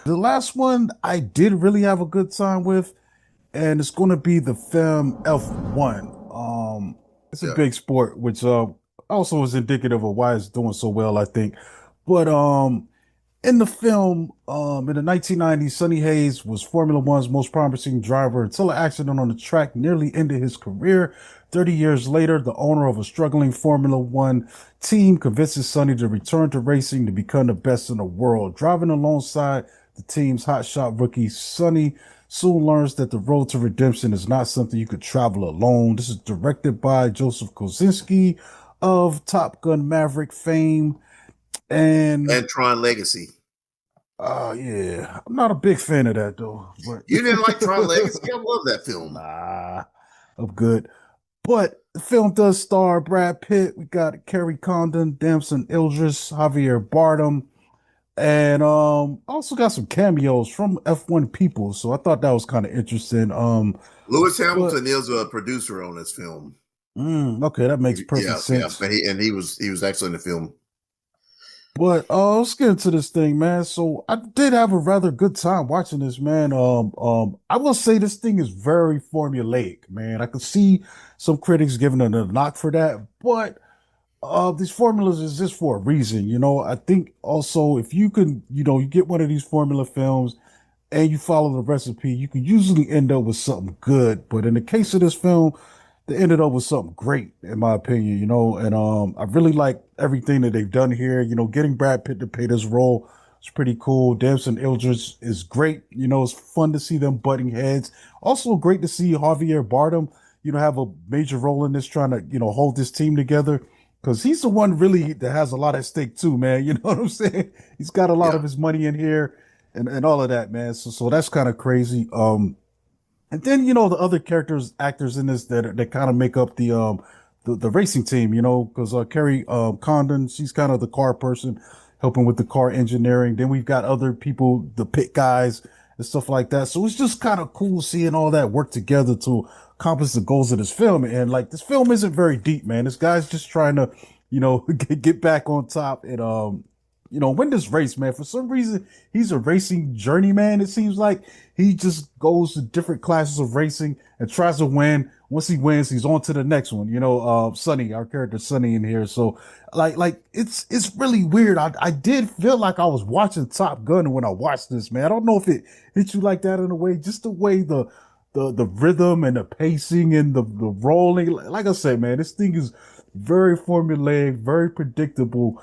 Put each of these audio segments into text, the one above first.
The last one I did really have a good time with, and it's going to be the film F1. It's a Yeah. big sport, which also is indicative of why it's doing so well, I think. But in the film, in the 1990s, Sonny Hayes was Formula One's most promising driver until an accident on the track nearly ended his career. 30 years later, the owner of a struggling Formula One team convinces Sonny to return to racing to become the best in the world. Driving alongside the team's hotshot rookie, Sonny soon learns that the road to redemption is not something you could travel alone. This is directed by Joseph Kosinski of Top Gun Maverick fame. And And Tron Legacy. yeah, I'm not a big fan of that though. But You didn't like Tron Legacy? I love that film. nah, I'm good. But the film does star Brad Pitt. We got Kerry Condon, Damson Idris, Javier Bardem, and also got some cameos from F1 people. So I thought that was kind of interesting. Lewis But Hamilton is a producer on this film. okay, that makes perfect Yeah, yeah, sense. but he was actually in the film. But let's get into this thing, man. So I did have a rather good time watching this, man. I will say this thing is very formulaic, man. I could see some critics giving it a knock for that, but these formulas is just for a reason, you know. I think also if you can, you get one of these formula films and you follow the recipe, you can usually end up with something good. But in the case of this film, they ended up with something great, in my opinion, and I really like everything that they've done here. Getting Brad Pitt to play this role is pretty cool. Damson Idris is great. It's fun to see them butting heads. Also great to see Javier Bardem, have a major role in this, trying to, hold this team together. Because he's the one really that has a lot at stake too, man. You know what I'm saying? He's got a lot of Yeah. his money in here and all of that, man. So that's kind of crazy. And then the other characters, actors in this that kind of make up the racing team, because Carrie Condon, she's kind of the car person, helping with the car engineering. Then we've got other people, the pit guys and stuff like that. So it's just kind of cool seeing all that work together to accomplish the goals of this film. And like this film isn't very deep, man. This guy's just trying to, get back on top and win this race, man. For some reason, he's a racing journeyman. It seems like he just goes to different classes of racing and tries to win. Once he wins, he's on to the next one. Sonny, our character Sonny in here. So like it's really weird. I did feel like I was watching Top Gun when I watched this, man. I don't know if it hit you like that in a way, just the way the rhythm and the pacing and the rolling. Like I said, man, this thing is very formulaic, very predictable,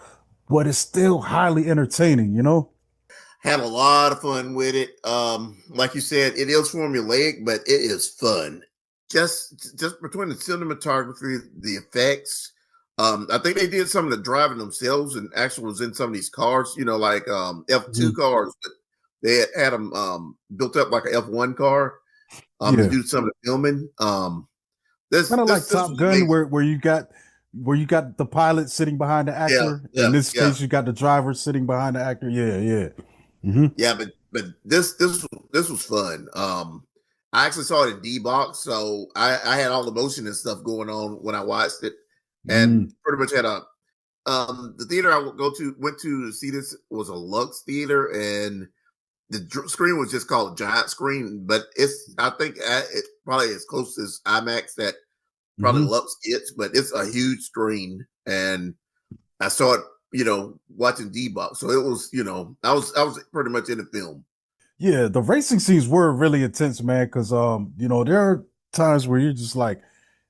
but it's still highly entertaining. Had a lot of fun with it. Like you said, it is formulaic, but it is fun. Just between the cinematography, the effects. I think they did some of the driving themselves and actually was in some of these cars, like F2 Mhm. cars, but they had them built up like an F1 car to Yeah. do some of the filming. This Kind of like this this Top was Gun, amazing. where you got the pilot sitting behind the Yeah, actor. In yeah, this yeah. case, you got the driver sitting behind the actor. Yeah, yeah. Hmm. Yeah, but this was fun. I actually saw it in D box, so I had all the motion and stuff going on when I watched it, and Mm. pretty much had a the theater I would go to went to see this was a Lux theater, and the screen was just called Giant Screen, but it's I think it's probably as close as IMAX that probably Hmm. Lux gets, but it's a huge screen, and I saw it, watching D box, so it was, I was pretty much in the film. Yeah, the racing scenes were really intense, man. Because there are times where you're just like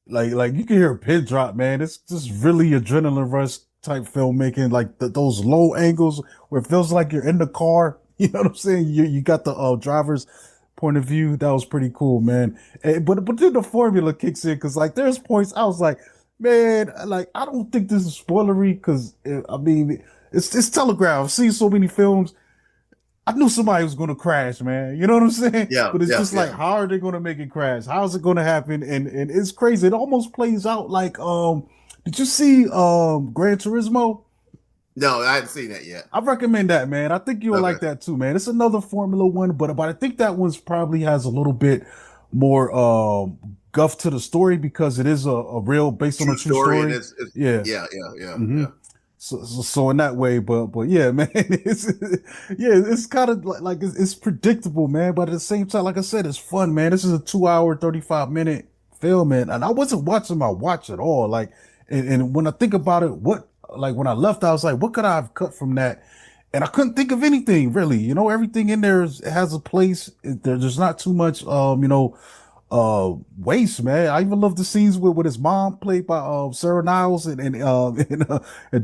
you can hear a pin drop, man. It's just really adrenaline rush type filmmaking, like those low angles where it feels like you're in the car. You know what I'm saying? You got the driver's point of view. That was pretty cool, man. But then the formula kicks in because like there's points I was like, man, like I don't think this is spoilery because I mean it's telegraphed. I've seen so many films. I knew somebody was going to crash, man. You know what I'm saying? Yeah, But it's yeah, just like, yeah. how are they going to make it crash? How's it going to happen? And it's crazy. It almost plays out like did you see Gran Turismo? No, I hadn't seen that yet. I recommend that, man. I think you'll Okay. like that too, man. It's another Formula One, but I think that one's probably has a little bit more guff to the story because it is a real based on a True true story, and story. it's Yeah. yeah, yeah, yeah, Hmm. yeah. So in that way, but yeah, man, it's kind of like it's predictable, man. But at the same time, like I said, it's fun, man. This is a 2 hour, 35 minute film, man, and I wasn't watching my watch at all. Like, and when I think about it, what like when I left, I was like, what could I have cut from that? And I couldn't think of anything really. Everything in there has a place. There's not too much, waste, man. I even love the scenes with his mom, played by Sarah Niles, and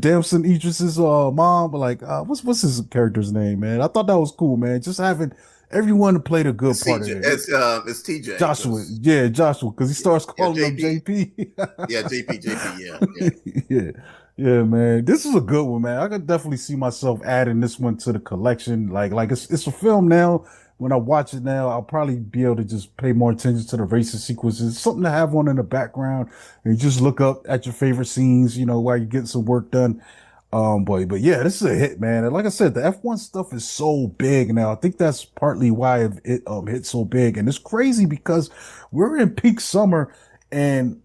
Damson Idris's mom. But like, what's his character's name, man? I thought that was cool, man. Just having everyone played a good It's part CJ. of it. It's TJ Joshua, because yeah, Joshua, because he starts yeah, calling him JP. JP. Yeah, JP. Yeah, yeah. Yeah, yeah, man. This is a good one, man. I could definitely see myself adding this one to the collection. Like it's a film now. When I watch it now, I'll probably be able to just pay more attention to the racing sequences. Something to have on in the background, and you just look up at your favorite scenes, while you're getting some work done. But yeah, this is a hit, man. And like I said, the F1 stuff is so big now. I think that's partly why it hit so big. And it's crazy because we're in peak summer, and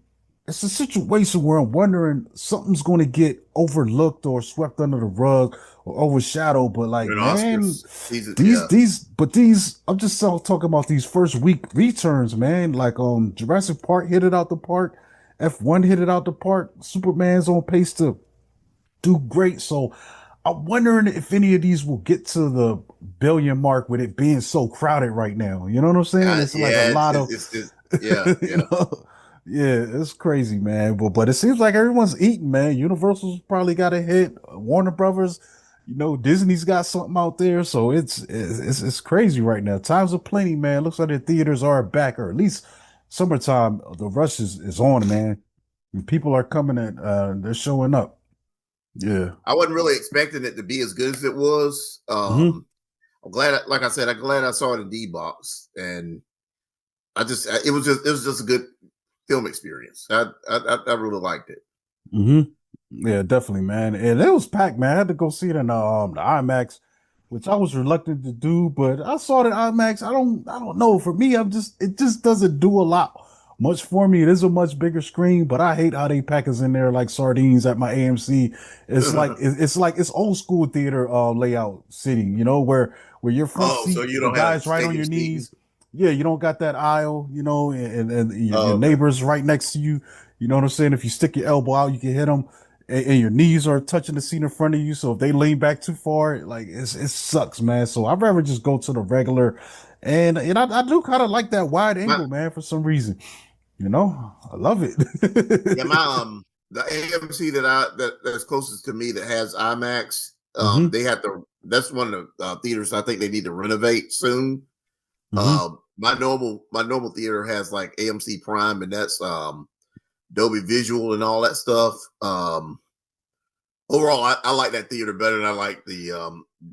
it's a situation where I'm wondering something's going to get overlooked or swept under the rug or overshadowed. But like, An man, Oscars season. these Yeah, these but these I'm just talking about these first week returns, man. Like Jurassic Park hit it out the park, F1 hit it out the park, Superman's on pace to do great. So I'm wondering if any of these will get to the billion mark with it being so crowded right now. You know what I'm saying? It's like a yeah. lot of Yeah, you yeah. know, yeah, it's crazy, man. But it seems like everyone's eating, man. Universal's probably got a hit. Warner Brothers, Disney's got something out there. So it's crazy right now. Times are plenty, man. Looks like the theaters are back, or at least summertime. The rush is on, man. And people are coming and they're showing up. Yeah. I wasn't really expecting it to be as good as it was. Hmm. I'm glad, like I said, I'm glad I saw it in D box, and it was just a good film experience. I really liked it. Hmm. Yeah, definitely, man. And it was packed, man. I had to go see it in the IMAX, which I was reluctant to do, but I saw it in IMAX. I don't know. For me, it just doesn't do a lot much for me. It is a much bigger screen, but I hate how they pack us in there like sardines at my AMC. It's old school theater layout sitting, where your front Oh, so seat, you the don't have guy's right on stadium your seating? knees. Yeah, you don't got that aisle, and your Oh, okay. neighbors right next to you. You know what I'm saying? If you stick your elbow out, you can hit them, and your knees are touching the seat in front of you. So if they lean back too far, like it sucks, man. So I'd rather just go to the regular, and I do kind of like that wide My angle, man, for some reason. I love yeah, it. my the AMC that's closest to me that has IMAX. Hmm. They have to. That's one of the theaters I think they need to renovate soon. Hmm. My normal theater has like AMC Prime, and that's Dolby Visual and all that stuff. Overall, I like that theater better than I like the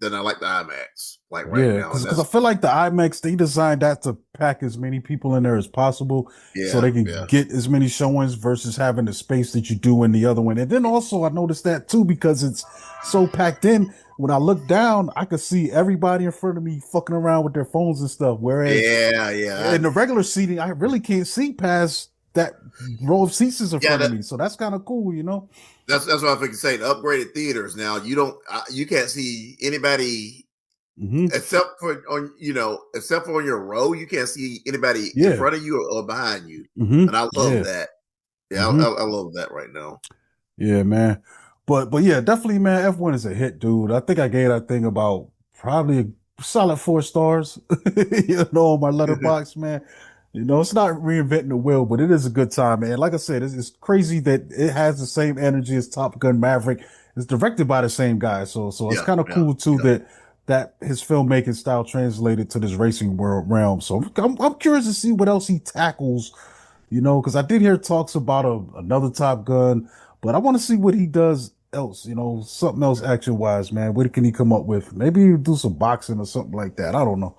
IMAX like right Yeah, now, and because I that's feel like the IMAX they designed that to pack as many people in there as possible, so yeah, they can yeah. get as many showings versus having the space that you do in the other one. And then also I noticed that too because it's so packed in. When I look down, I could see everybody in front of me fucking around with their phones and stuff. Whereas Yeah, yeah, in the regular seating, I really can't see past that row of seats is in yeah. front of me. So that's kind of cool. That's what I think. Say the upgraded theaters now. You can't see anybody Hmm. except for on your row. You can't see anybody in Yeah. front of you or behind you, Hmm. and I love Yeah. that. Yeah, Hmm. I love that right now. Yeah, man. But yeah, definitely, man. F1 is a hit, dude. I think I gave that thing about probably a solid 4 stars. On my letterbox, man. It's not reinventing the wheel, but it is a good time, man. Like I said, it's crazy that it has the same energy as Top Gun Maverick. It's directed by the same guy, so it's Yeah, kind of yeah, cool too yeah. that his filmmaking style translated to this racing world realm. So I'm curious to see what else he tackles, because I did hear talks about another Top Gun, but I want to see what he does else, something else action wise, man. What can he come up with? Maybe he'll do some boxing or something like that. I don't know.